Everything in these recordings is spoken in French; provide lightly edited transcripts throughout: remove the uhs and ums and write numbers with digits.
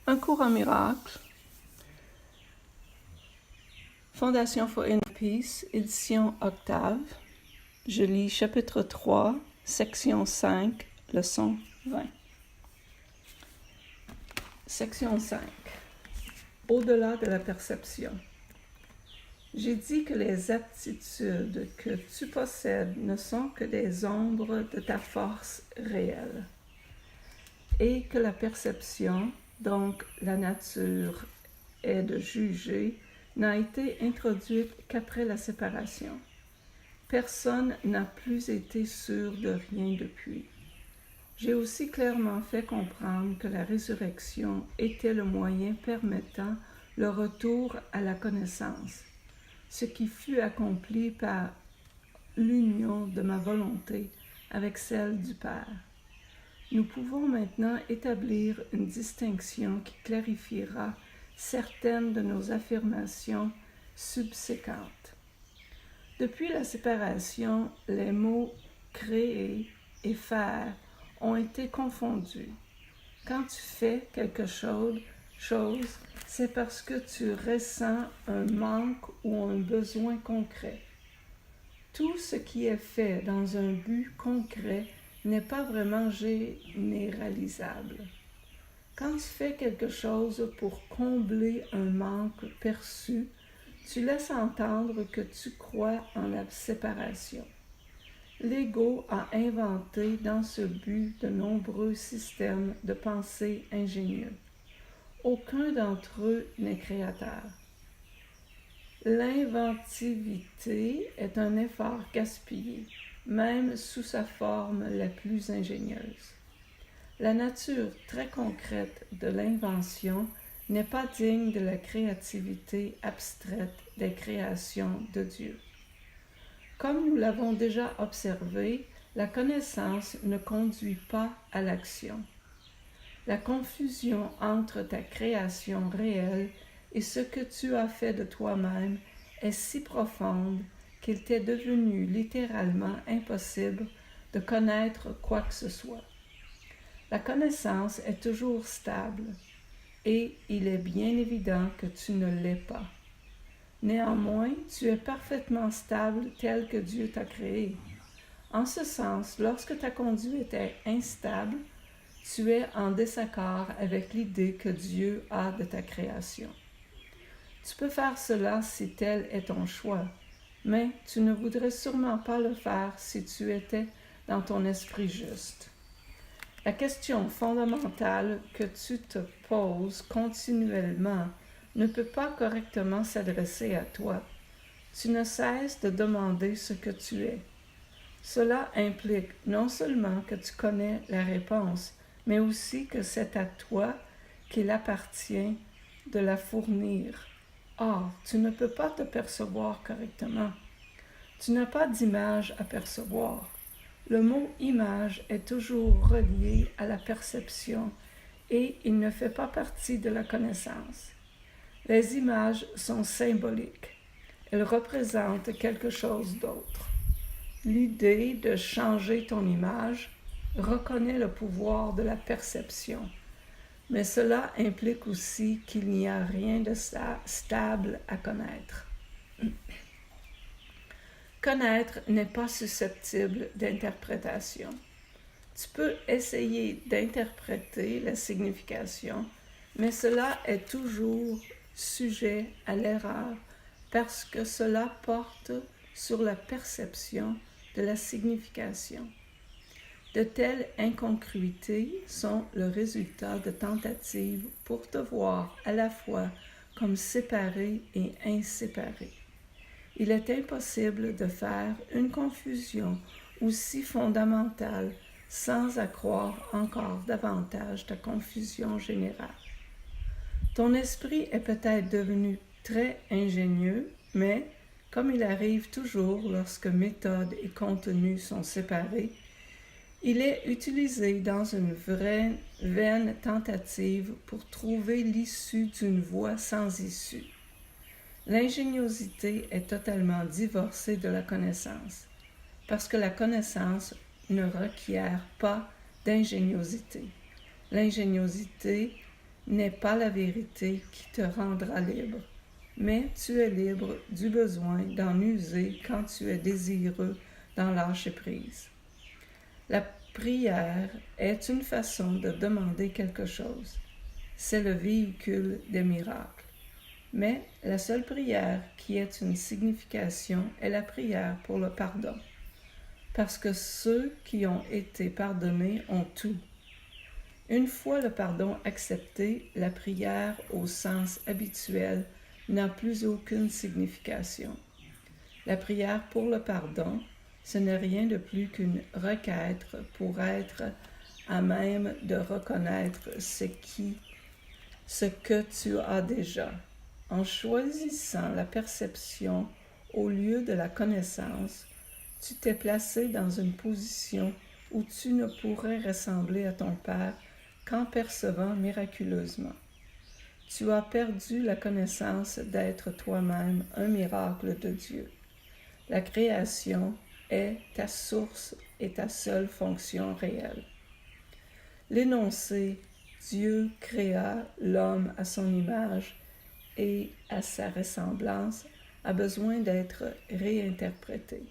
Un cours en miracle. Fondation for Inner Peace, édition Octave. Je lis chapitre 3, section 5, leçon 20. Section 5. Au-delà de la perception. J'ai dit que les aptitudes que tu possèdes ne sont que des ombres de ta force réelle et que la perception, donc la nature est de juger, n'a été introduite qu'après la séparation. Personne n'a plus été sûr de rien depuis. J'ai aussi clairement fait comprendre que la résurrection était le moyen permettant le retour à la connaissance, ce qui fut accompli par l'union de ma volonté avec celle du Père. Nous pouvons maintenant établir une distinction qui clarifiera certaines de nos affirmations subséquentes. Depuis la séparation, les mots « créer » et « faire » ont été confondus. Quand tu fais quelque chose, c'est parce que tu ressens un manque ou un besoin concret. Tout ce qui est fait dans un but concret n'est pas vraiment généralisable. Quand tu fais quelque chose pour combler un manque perçu, tu laisses entendre que tu crois en la séparation. L'ego a inventé dans ce but de nombreux systèmes de pensée ingénieux. Aucun d'entre eux n'est créateur. L'inventivité est un effort gaspillé, même sous sa forme la plus ingénieuse. La nature très concrète de l'invention n'est pas digne de la créativité abstraite des créations de Dieu. Comme nous l'avons déjà observé, la connaissance ne conduit pas à l'action. La confusion entre ta création réelle et ce que tu as fait de toi-même est si profonde qu'il t'est devenu littéralement impossible de connaître quoi que ce soit. La connaissance est toujours stable et il est bien évident que tu ne l'es pas. Néanmoins, tu es parfaitement stable tel que Dieu t'a créé. En ce sens, lorsque ta conduite est instable, tu es en désaccord avec l'idée que Dieu a de ta création. Tu peux faire cela si tel est ton choix, mais tu ne voudrais sûrement pas le faire si tu étais dans ton esprit juste. La question fondamentale que tu te poses continuellement ne peut pas correctement s'adresser à toi. Tu ne cesses de demander ce que tu es. Cela implique non seulement que tu connais la réponse, mais aussi que c'est à toi qu'il appartient de la fournir. Or, tu ne peux pas te percevoir correctement. Tu n'as pas d'image à percevoir. Le mot « image » est toujours relié à la perception et il ne fait pas partie de la connaissance. Les images sont symboliques. Elles représentent quelque chose d'autre. L'idée de changer ton image reconnaît le pouvoir de la perception, mais cela implique aussi qu'il n'y a rien de stable à connaître. Connaître n'est pas susceptible d'interprétation. Tu peux essayer d'interpréter la signification, mais cela est toujours sujet à l'erreur parce que cela porte sur la perception de la signification. De telles incongruités sont le résultat de tentatives pour te voir à la fois comme séparé et inséparé. Il est impossible de faire une confusion aussi fondamentale sans accroire encore davantage ta confusion générale. Ton esprit est peut-être devenu très ingénieux, mais, comme il arrive toujours lorsque méthode et contenu sont séparés, il est utilisé dans une vraie vaine tentative pour trouver l'issue d'une voie sans issue. L'ingéniosité est totalement divorcée de la connaissance, parce que la connaissance ne requiert pas d'ingéniosité. L'ingéniosité n'est pas la vérité qui te rendra libre, mais tu es libre du besoin d'en user quand tu es désireux d'en lâcher prise. La prière est une façon de demander quelque chose. C'est le véhicule des miracles. Mais la seule prière qui ait une signification est la prière pour le pardon. Parce que ceux qui ont été pardonnés ont tout. Une fois le pardon accepté, la prière au sens habituel n'a plus aucune signification. La prière pour le pardon, ce n'est rien de plus qu'une requête pour être à même de reconnaître ce que tu as déjà. En choisissant la perception au lieu de la connaissance, tu t'es placé dans une position où tu ne pourrais ressembler à ton Père qu'en percevant miraculeusement. Tu as perdu la connaissance d'être toi-même un miracle de Dieu. La création est ta source et ta seule fonction réelle. L'énoncé « Dieu créa l'homme à son image et à sa ressemblance » a besoin d'être réinterprété.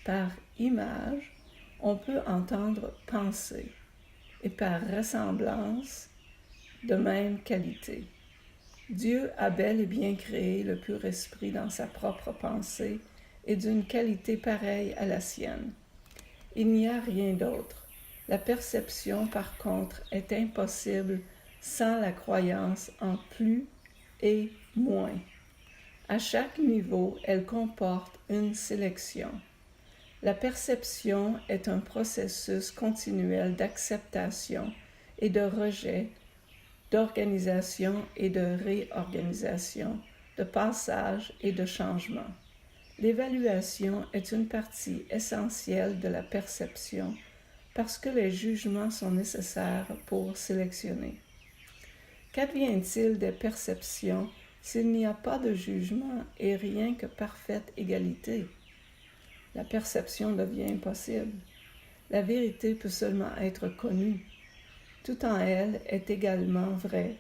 Par image, on peut entendre penser, et par ressemblance, de même qualité. Dieu a bel et bien créé le pur esprit dans sa propre pensée et d'une qualité pareille à la sienne. Il n'y a rien d'autre. La perception, par contre, est impossible sans la croyance en plus et moins. À chaque niveau, elle comporte une sélection. La perception est un processus continuel d'acceptation et de rejet, d'organisation et de réorganisation, de passage et de changement. L'évaluation est une partie essentielle de la perception parce que les jugements sont nécessaires pour sélectionner. Qu'advient-il des perceptions s'il n'y a pas de jugement et rien que parfaite égalité? La perception devient impossible. La vérité peut seulement être connue. Tout en elle est également vrai,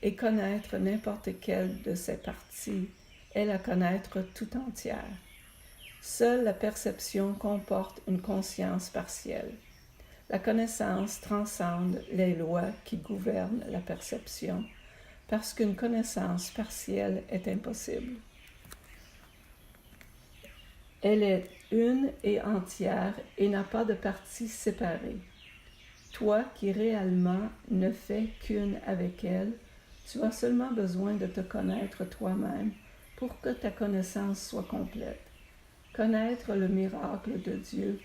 et connaître n'importe quelle de ses parties est la connaître tout entière. Seule la perception comporte une conscience partielle. La connaissance transcende les lois qui gouvernent la perception, parce qu'une connaissance partielle est impossible. Elle est une et entière et n'a pas de parties séparées. Toi qui réellement ne fais qu'une avec elle, tu as seulement besoin de te connaître toi-même pour que ta connaissance soit complète. Connaître le miracle de Dieu,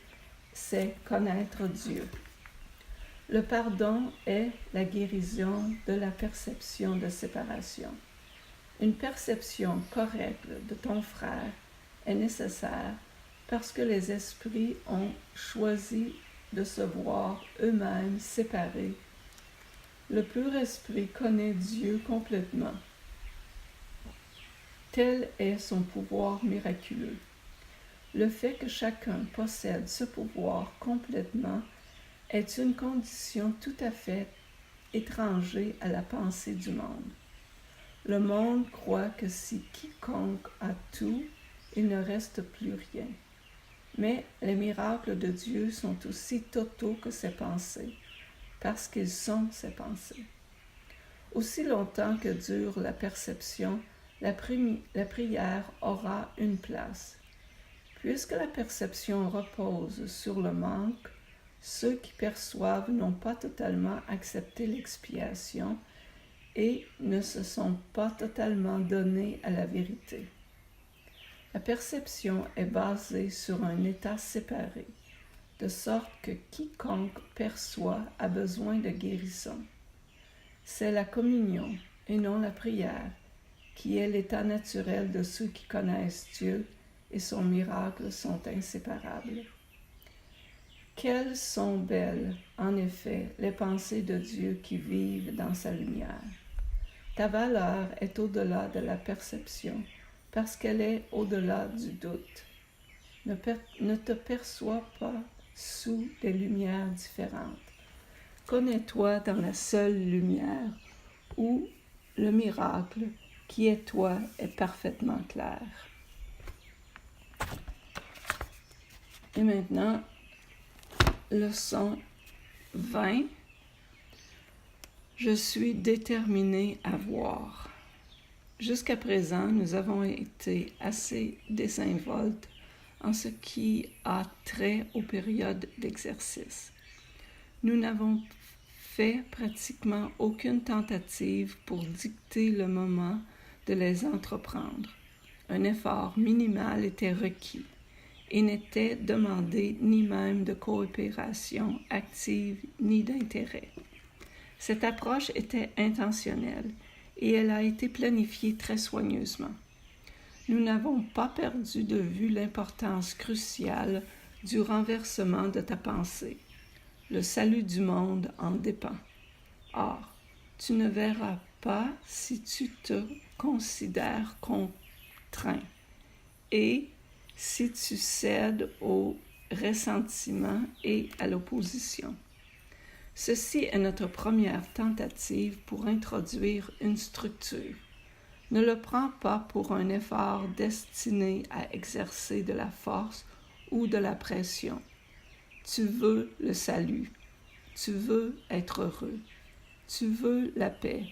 c'est connaître Dieu. Le pardon est la guérison de la perception de séparation. Une perception correcte de ton frère est nécessaire parce que les esprits ont choisi de se voir eux-mêmes séparés. Le pur esprit connaît Dieu complètement. Tel est son pouvoir miraculeux. Le fait que chacun possède ce pouvoir complètement est une condition tout à fait étrangère à la pensée du monde. Le monde croit que si quiconque a tout, il ne reste plus rien. Mais les miracles de Dieu sont aussi totaux que ses pensées, parce qu'ils sont ses pensées. Aussi longtemps que dure la perception, la prière aura une place. Puisque la perception repose sur le manque, ceux qui perçoivent n'ont pas totalement accepté l'expiation et ne se sont pas totalement donnés à la vérité. La perception est basée sur un état séparé, de sorte que quiconque perçoit a besoin de guérison. C'est la communion, et non la prière, qui est l'état naturel de ceux qui connaissent Dieu, et son miracle sont inséparables. Quelles sont belles, en effet, les pensées de Dieu qui vivent dans sa lumière. Ta valeur est au-delà de la perception, parce qu'elle est au-delà du doute. Ne te perçois pas sous des lumières différentes. Connais-toi dans la seule lumière où le miracle qui est toi est parfaitement clair. Et maintenant, leçon 20. Je suis déterminée à voir. Jusqu'à présent, nous avons été assez désinvoltes en ce qui a trait aux périodes d'exercice. Nous n'avons fait pratiquement aucune tentative pour dicter le moment de les entreprendre. Un effort minimal était requis et n'était demandé ni même de coopération active ni d'intérêt. Cette approche était intentionnelle et elle a été planifiée très soigneusement. Nous n'avons pas perdu de vue l'importance cruciale du renversement de ta pensée. Le salut du monde en dépend. Or, tu ne verras pas si tu te considères contraint et si tu cèdes au ressentiment et à l'opposition. Ceci est notre première tentative pour introduire une structure. Ne le prends pas pour un effort destiné à exercer de la force ou de la pression. Tu veux le salut. Tu veux être heureux. Tu veux la paix.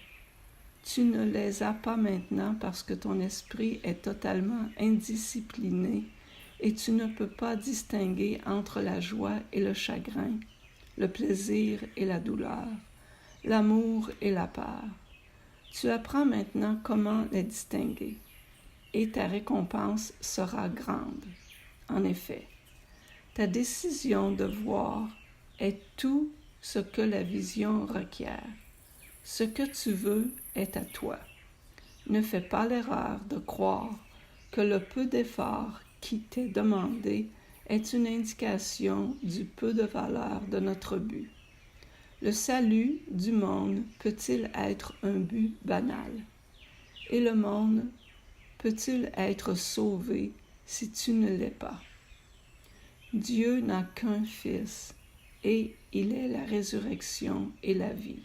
Tu ne les as pas maintenant parce que ton esprit est totalement indiscipliné et tu ne peux pas distinguer entre la joie et le chagrin, le plaisir et la douleur, l'amour et la peur. Tu apprends maintenant comment les distinguer et ta récompense sera grande. En effet, ta décision de voir est tout ce que la vision requiert. Ce que tu veux est à toi. Ne fais pas l'erreur de croire que le peu d'effort qui t'est demandé est une indication du peu de valeur de notre but. Le salut du monde peut-il être un but banal? Et le monde peut-il être sauvé si tu ne l'es pas? Dieu n'a qu'un Fils, et il est la résurrection et la vie.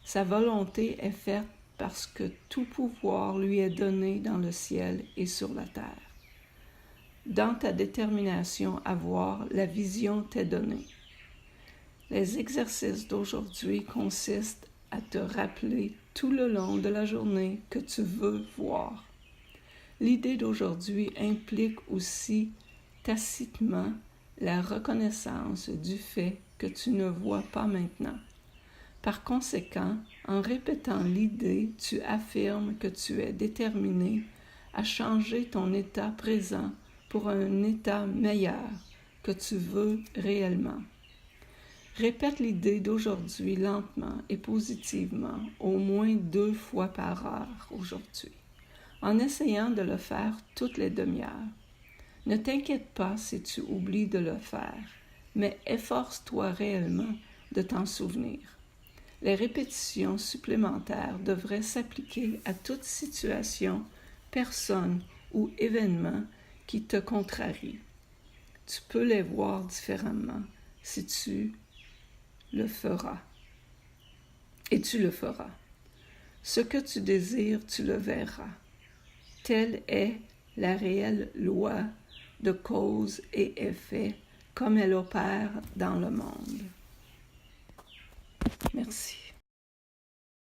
Sa volonté est faite parce que tout pouvoir lui est donné dans le ciel et sur la terre. Dans ta détermination à voir, la vision t'est donnée. Les exercices d'aujourd'hui consistent à te rappeler tout le long de la journée que tu veux voir. L'idée d'aujourd'hui implique aussi tacitement la reconnaissance du fait que tu ne vois pas maintenant. Par conséquent, en répétant l'idée, tu affirmes que tu es déterminé à changer ton état présent pour un état meilleur que tu veux réellement. Répète l'idée d'aujourd'hui lentement et positivement, au moins 2 fois par heure aujourd'hui, en essayant de le faire toutes les demi-heures. Ne t'inquiète pas si tu oublies de le faire, mais efforce-toi réellement de t'en souvenir. Les répétitions supplémentaires devraient s'appliquer à toute situation, personne ou événement qui te contrarie. Tu peux les voir différemment si tu le feras. Et tu le feras. Ce que tu désires, tu le verras. Telle est la réelle loi de cause et effet comme elle opère dans le monde. Merci.